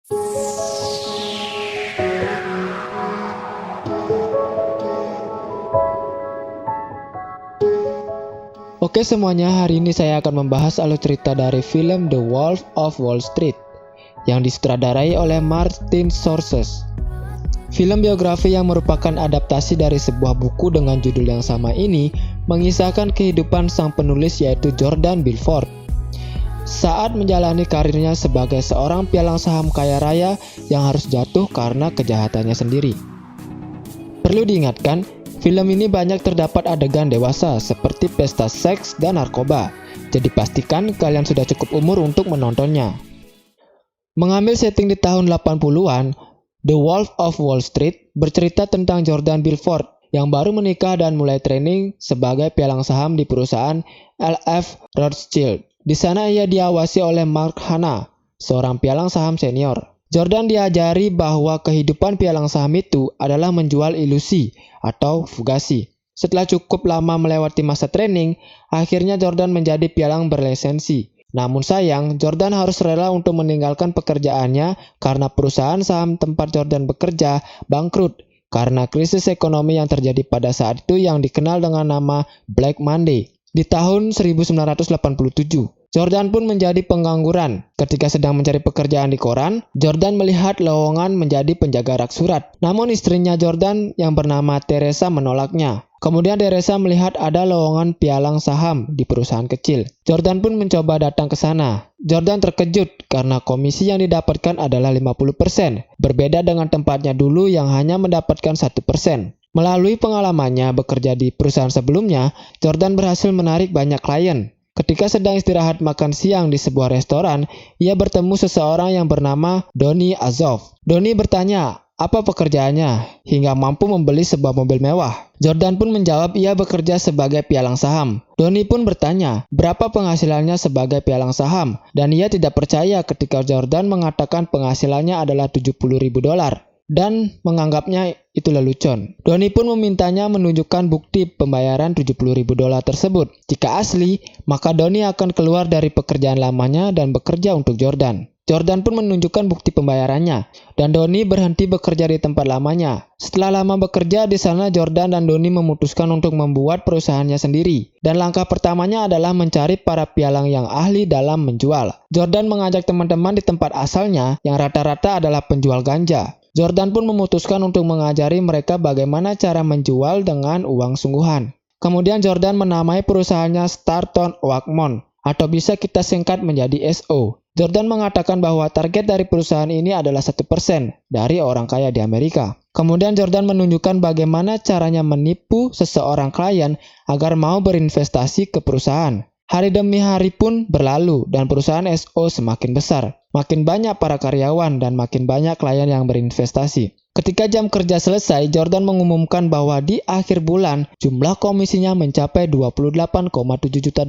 Oke semuanya, hari ini saya akan membahas alur cerita dari film The Wolf of Wall Street yang disutradarai oleh Martin Scorsese. Film biografi yang merupakan adaptasi dari sebuah buku dengan judul yang sama ini mengisahkan kehidupan sang penulis yaitu Jordan Belfort saat menjalani karirnya sebagai seorang pialang saham kaya raya yang harus jatuh karena kejahatannya sendiri. Perlu diingatkan, film ini banyak terdapat adegan dewasa seperti pesta seks dan narkoba, jadi pastikan kalian sudah cukup umur untuk menontonnya. Mengambil setting di tahun 80-an, The Wolf of Wall Street bercerita tentang Jordan Belfort yang baru menikah dan mulai training sebagai pialang saham di perusahaan LF Rothschild. Di sana ia diawasi oleh Mark Hanna, seorang pialang saham senior. Jordan diajari bahwa kehidupan pialang saham itu adalah menjual ilusi atau fugasi. Setelah cukup lama melewati masa training, akhirnya Jordan menjadi pialang berlisensi. Namun sayang, Jordan harus rela untuk meninggalkan pekerjaannya karena perusahaan saham tempat Jordan bekerja bangkrut karena krisis ekonomi yang terjadi pada saat itu yang dikenal dengan nama Black Monday. Di tahun 1987, Jordan pun menjadi pengangguran. Ketika sedang mencari pekerjaan di koran, Jordan melihat lowongan menjadi penjaga rak surat. Namun istrinya Jordan yang bernama Teresa menolaknya. Kemudian Teresa melihat ada lowongan pialang saham di perusahaan kecil. Jordan pun mencoba datang ke sana. Jordan terkejut karena komisi yang didapatkan adalah 50%, berbeda dengan tempatnya dulu yang hanya mendapatkan 1%. Melalui pengalamannya bekerja di perusahaan sebelumnya, Jordan berhasil menarik banyak klien. Ketika sedang istirahat makan siang di sebuah restoran, ia bertemu seseorang yang bernama Donny Azov. Donny bertanya, apa pekerjaannya, hingga mampu membeli sebuah mobil mewah. Jordan pun menjawab ia bekerja sebagai pialang saham. Donny pun bertanya, berapa penghasilannya sebagai pialang saham, dan ia tidak percaya ketika Jordan mengatakan penghasilannya adalah $70.000. Dan menganggapnya itu lelucon. Donny pun memintanya menunjukkan bukti pembayaran $70.000 tersebut. Jika asli, maka Donny akan keluar dari pekerjaan lamanya dan bekerja untuk Jordan. Jordan pun menunjukkan bukti pembayarannya, dan Donny berhenti bekerja di tempat lamanya. Setelah lama bekerja di sana, Jordan dan Donny memutuskan untuk membuat perusahaannya sendiri. Dan langkah pertamanya adalah mencari para pialang yang ahli dalam menjual. Jordan mengajak teman-teman di tempat asalnya yang rata-rata adalah penjual ganja. Jordan pun memutuskan untuk mengajari mereka bagaimana cara menjual dengan uang sungguhan. Kemudian Jordan menamai perusahaannya Starton Oakmont, atau bisa kita singkat menjadi SO. Jordan mengatakan bahwa target dari perusahaan ini adalah 1% dari orang kaya di Amerika. Kemudian Jordan menunjukkan bagaimana caranya menipu seseorang klien agar mau berinvestasi ke perusahaan. Hari demi hari pun berlalu dan perusahaan SO semakin besar. Makin banyak para karyawan dan makin banyak klien yang berinvestasi. Ketika jam kerja selesai, Jordan mengumumkan bahwa di akhir bulan jumlah komisinya mencapai $28,7 juta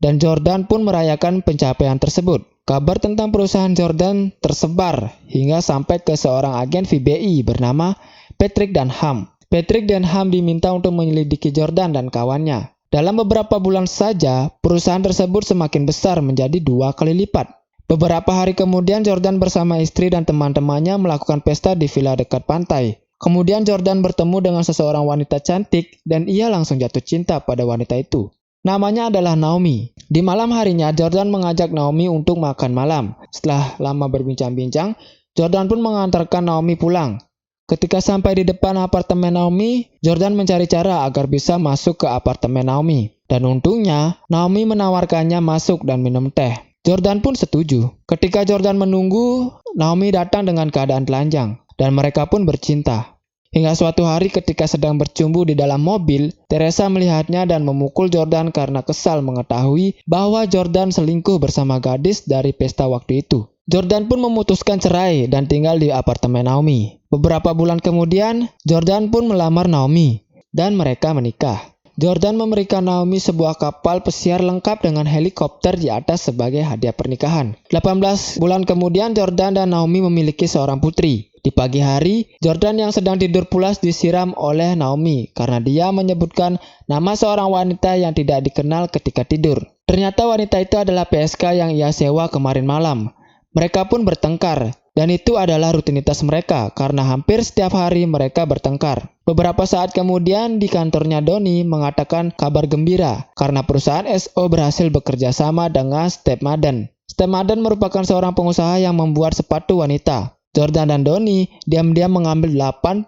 dan Jordan pun merayakan pencapaian tersebut. Kabar tentang perusahaan Jordan tersebar hingga sampai ke seorang agen FBI bernama Patrick Denham. Patrick Denham diminta untuk menyelidiki Jordan dan kawannya. Dalam beberapa bulan saja, perusahaan tersebut semakin besar menjadi 2 kali lipat. Beberapa hari kemudian Jordan bersama istri dan teman-temannya melakukan pesta di villa dekat pantai. Kemudian Jordan bertemu dengan seseorang wanita cantik dan ia langsung jatuh cinta pada wanita itu. Namanya adalah Naomi. Di malam harinya Jordan mengajak Naomi untuk makan malam. Setelah lama berbincang-bincang, Jordan pun mengantarkan Naomi pulang. Ketika sampai di depan apartemen Naomi, Jordan mencari cara agar bisa masuk ke apartemen Naomi. Dan untungnya, Naomi menawarkannya masuk dan minum teh. Jordan pun setuju. Ketika Jordan menunggu, Naomi datang dengan keadaan telanjang. Dan mereka pun bercinta. Hingga suatu hari ketika sedang bercumbu di dalam mobil, Teresa melihatnya dan memukul Jordan karena kesal mengetahui bahwa Jordan selingkuh bersama gadis dari pesta waktu itu. Jordan pun memutuskan cerai dan tinggal di apartemen Naomi. Beberapa bulan kemudian, Jordan pun melamar Naomi dan mereka menikah. Jordan memberikan Naomi sebuah kapal pesiar lengkap dengan helikopter di atas sebagai hadiah pernikahan. 18 bulan kemudian, Jordan dan Naomi memiliki seorang putri. Di pagi hari, Jordan yang sedang tidur pulas disiram oleh Naomi karena dia menyebutkan nama seorang wanita yang tidak dikenal ketika tidur. Ternyata wanita itu adalah PSK yang ia sewa kemarin malam. Mereka pun bertengkar. Dan itu adalah rutinitas mereka karena hampir setiap hari mereka bertengkar. Beberapa saat kemudian di kantornya Donnie mengatakan kabar gembira karena perusahaan SO berhasil bekerja sama dengan Steve Madden. Steve Madden merupakan seorang pengusaha yang membuat sepatu wanita. Jordan dan Donnie diam-diam mengambil 85%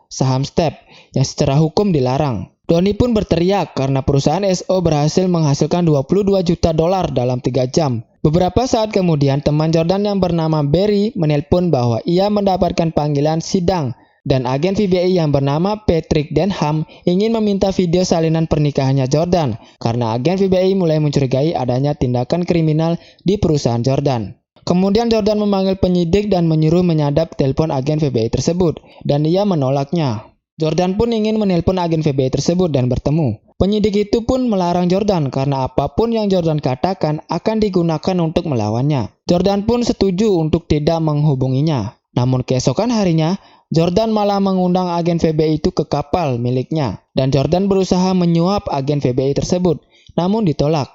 saham Steve yang secara hukum dilarang. Donnie pun berteriak karena perusahaan SO berhasil menghasilkan $22 juta dalam 3 jam. Beberapa saat kemudian, teman Jordan yang bernama Barry menelpon bahwa ia mendapatkan panggilan sidang dan agen FBI yang bernama Patrick Denham ingin meminta video salinan pernikahannya Jordan karena agen FBI mulai mencurigai adanya tindakan kriminal di perusahaan Jordan. Kemudian Jordan memanggil penyidik dan menyuruh menyadap telepon agen FBI tersebut dan ia menolaknya. Jordan pun ingin menelpon agen FBI tersebut dan bertemu. Penyidik itu pun melarang Jordan karena apapun yang Jordan katakan akan digunakan untuk melawannya. Jordan pun setuju untuk tidak menghubunginya. Namun keesokan harinya, Jordan malah mengundang agen FBI itu ke kapal miliknya. Dan Jordan berusaha menyuap agen FBI tersebut, namun ditolak.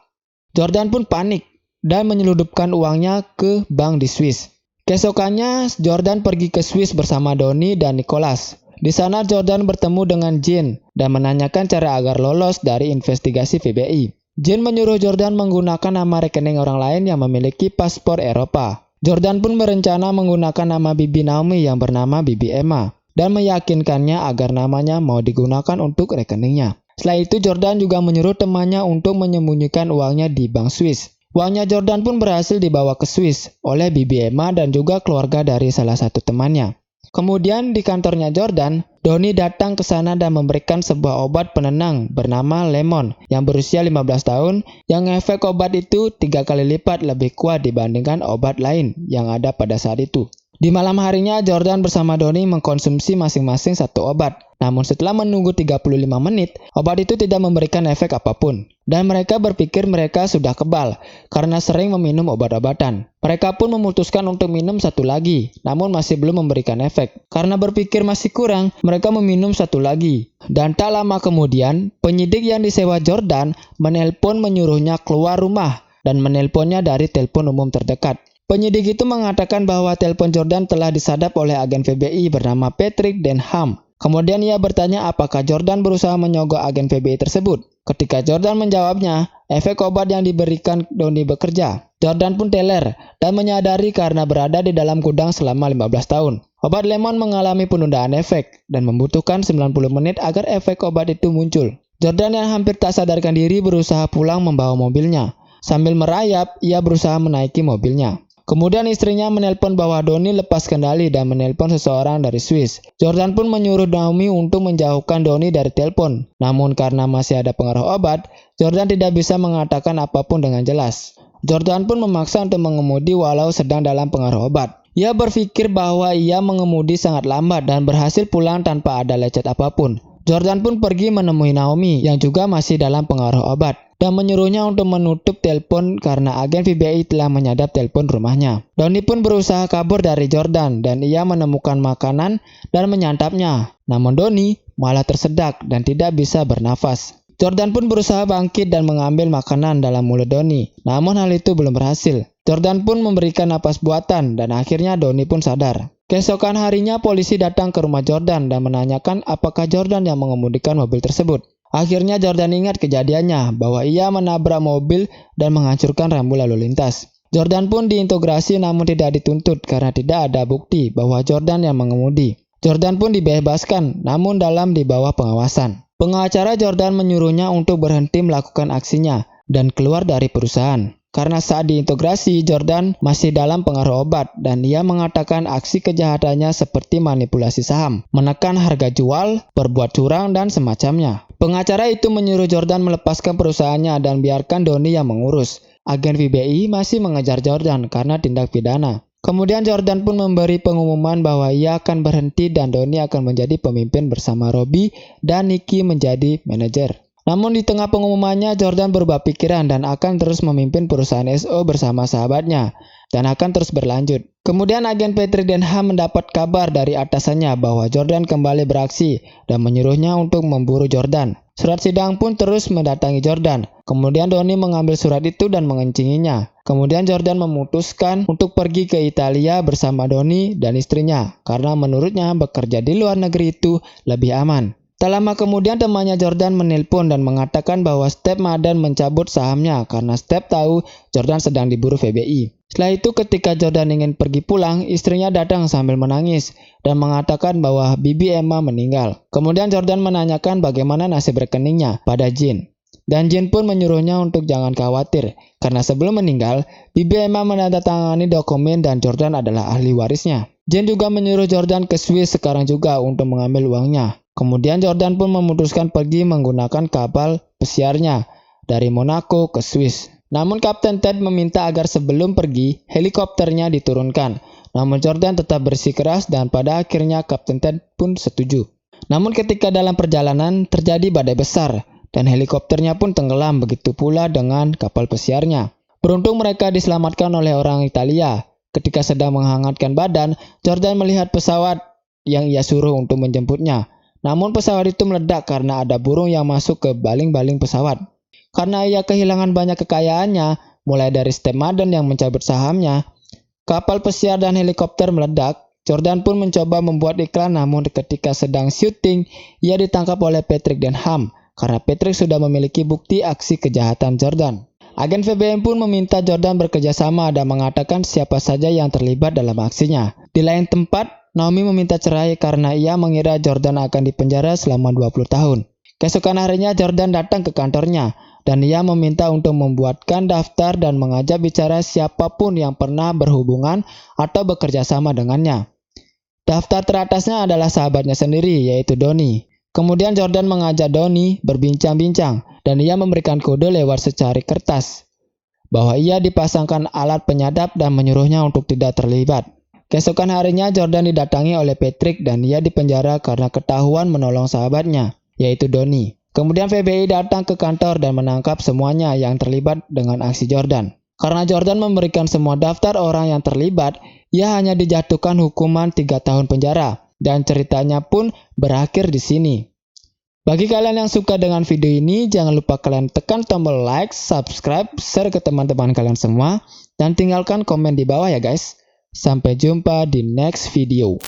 Jordan pun panik dan menyelundupkan uangnya ke bank di Swiss. Keesokannya, Jordan pergi ke Swiss bersama Donnie dan Nicholas. Di sana Jordan bertemu dengan Jane dan menanyakan cara agar lolos dari investigasi FBI. Jane menyuruh Jordan menggunakan nama rekening orang lain yang memiliki paspor Eropa. Jordan pun berencana menggunakan nama Bibi Naomi yang bernama Bibi Emma dan meyakinkannya agar namanya mau digunakan untuk rekeningnya. Setelah itu Jordan juga menyuruh temannya untuk menyembunyikan uangnya di bank Swiss. Uangnya Jordan pun berhasil dibawa ke Swiss oleh Bibi Emma dan juga keluarga dari salah satu temannya. Kemudian di kantornya Jordan, Donnie datang ke sana dan memberikan sebuah obat penenang bernama Lemon yang berusia 15 tahun yang efek obat itu 3 kali lipat lebih kuat dibandingkan obat lain yang ada pada saat itu. Di malam harinya Jordan bersama Donnie mengkonsumsi masing-masing satu obat. Namun setelah menunggu 35 menit, obat itu tidak memberikan efek apapun. Dan mereka berpikir mereka sudah kebal karena sering meminum obat-obatan. Mereka pun memutuskan untuk minum satu lagi, namun masih belum memberikan efek. Karena berpikir masih kurang, mereka meminum satu lagi. Dan tak lama kemudian, penyidik yang disewa Jordan menelpon menyuruhnya keluar rumah dan menelponnya dari telepon umum terdekat. Penyidik itu mengatakan bahwa telepon Jordan telah disadap oleh agen FBI bernama Patrick Denham. Kemudian ia bertanya apakah Jordan berusaha menyogok agen FBI tersebut. Ketika Jordan menjawabnya, efek obat yang diberikan Donnie bekerja. Jordan pun teler dan menyadari karena berada di dalam gudang selama 15 tahun. Obat Lemon mengalami penundaan efek dan membutuhkan 90 menit agar efek obat itu muncul. Jordan yang hampir tak sadarkan diri berusaha pulang membawa mobilnya. Sambil merayap, ia berusaha menaiki mobilnya. Kemudian istrinya menelpon bahwa Donnie lepas kendali dan menelpon seseorang dari Swiss. Jordan pun menyuruh Naomi untuk menjauhkan Donnie dari telepon. Namun karena masih ada pengaruh obat, Jordan tidak bisa mengatakan apapun dengan jelas. Jordan pun memaksa untuk mengemudi walau sedang dalam pengaruh obat. Ia berpikir bahwa ia mengemudi sangat lambat dan berhasil pulang tanpa ada lecet apapun. Jordan pun pergi menemui Naomi yang juga masih dalam pengaruh obat dan menyuruhnya untuk menutup telepon karena agen FBI telah menyadap telepon rumahnya. Donnie pun berusaha kabur dari Jordan dan ia menemukan makanan dan menyantapnya. Namun Donnie malah tersedak dan tidak bisa bernafas. Jordan pun berusaha bangkit dan mengambil makanan dalam mulut Donnie. Namun hal itu belum berhasil. Jordan pun memberikan napas buatan dan akhirnya Donnie pun sadar. Keesokan harinya polisi datang ke rumah Jordan dan menanyakan apakah Jordan yang mengemudikan mobil tersebut. Akhirnya Jordan ingat kejadiannya bahwa ia menabrak mobil dan menghancurkan rambu lalu lintas. Jordan pun diintegrasi namun tidak dituntut karena tidak ada bukti bahwa Jordan yang mengemudi. Jordan pun dibebaskan namun dalam di bawah pengawasan. Pengacara Jordan menyuruhnya untuk berhenti melakukan aksinya dan keluar dari perusahaan. Karena saat diintegrasi, Jordan masih dalam pengaruh obat dan ia mengatakan aksi kejahatannya seperti manipulasi saham, menekan harga jual, berbuat curang, dan semacamnya. Pengacara itu menyuruh Jordan melepaskan perusahaannya dan biarkan Donnie yang mengurus. Agen FBI masih mengejar Jordan karena tindak pidana. Kemudian Jordan pun memberi pengumuman bahwa ia akan berhenti dan Donnie akan menjadi pemimpin bersama Robbie dan Nicky menjadi manajer. Namun di tengah pengumumannya, Jordan berubah pikiran dan akan terus memimpin perusahaan SO bersama sahabatnya. dan akan terus berlanjut. Kemudian agen Patrick Denham mendapat kabar dari atasannya bahwa Jordan kembali beraksi dan menyuruhnya untuk memburu Jordan. Surat sidang pun terus mendatangi Jordan. Kemudian Donnie mengambil surat itu dan mengencinginya. Kemudian Jordan memutuskan untuk pergi ke Italia bersama Donnie dan istrinya karena menurutnya bekerja di luar negeri itu lebih aman. Tak lama kemudian temannya Jordan menelpon dan mengatakan bahwa Step Madden mencabut sahamnya karena Step tahu Jordan sedang diburu FBI. Setelah itu ketika Jordan ingin pergi pulang, istrinya datang sambil menangis dan mengatakan bahwa bibi Emma meninggal. Kemudian Jordan menanyakan bagaimana nasib rekeningnya pada Jean. Dan Jean pun menyuruhnya untuk jangan khawatir karena sebelum meninggal, bibi Emma menandatangani dokumen dan Jordan adalah ahli warisnya. Jean juga menyuruh Jordan ke Swiss sekarang juga untuk mengambil uangnya. Kemudian Jordan pun memutuskan pergi menggunakan kapal pesiarnya dari Monaco ke Swiss. Namun Kapten Ted meminta agar sebelum pergi, helikopternya diturunkan. Namun Jordan tetap bersikeras dan pada akhirnya Kapten Ted pun setuju. Namun ketika dalam perjalanan terjadi badai besar dan helikopternya pun tenggelam, begitu pula dengan kapal pesiarnya. Beruntung mereka diselamatkan oleh orang Italia. Ketika sedang menghangatkan badan, Jordan melihat pesawat yang ia suruh untuk menjemputnya. Namun pesawat itu meledak karena ada burung yang masuk ke baling-baling pesawat. Karena ia kehilangan banyak kekayaannya, mulai dari Step Madden yang mencabut sahamnya, kapal pesiar dan helikopter meledak. Jordan pun mencoba membuat iklan, namun ketika sedang syuting, ia ditangkap oleh Patrick Denham karena Patrick sudah memiliki bukti aksi kejahatan Jordan. Agen FBI pun meminta Jordan bekerja sama dan mengatakan siapa saja yang terlibat dalam aksinya. Di lain tempat, Naomi meminta cerai karena ia mengira Jordan akan dipenjara selama 20 tahun. Keesokan harinya Jordan datang ke kantornya dan ia meminta untuk membuatkan daftar dan mengajak bicara siapapun yang pernah berhubungan atau bekerja sama dengannya. Daftar teratasnya adalah sahabatnya sendiri, yaitu Donnie. Kemudian Jordan mengajak Donnie berbincang-bincang dan ia memberikan kode lewat secari kertas bahwa ia dipasangkan alat penyadap dan menyuruhnya untuk tidak terlibat. Keesokan harinya Jordan didatangi oleh Patrick dan ia dipenjara karena ketahuan menolong sahabatnya, yaitu Donnie. Kemudian FBI datang ke kantor dan menangkap semuanya yang terlibat dengan aksi Jordan. Karena Jordan memberikan semua daftar orang yang terlibat, ia hanya dijatuhkan hukuman 3 tahun penjara dan ceritanya pun berakhir di sini. Bagi kalian yang suka dengan video ini, jangan lupa kalian tekan tombol like, subscribe, share ke teman-teman kalian semua, dan tinggalkan komen di bawah ya guys. Sampai jumpa di next video.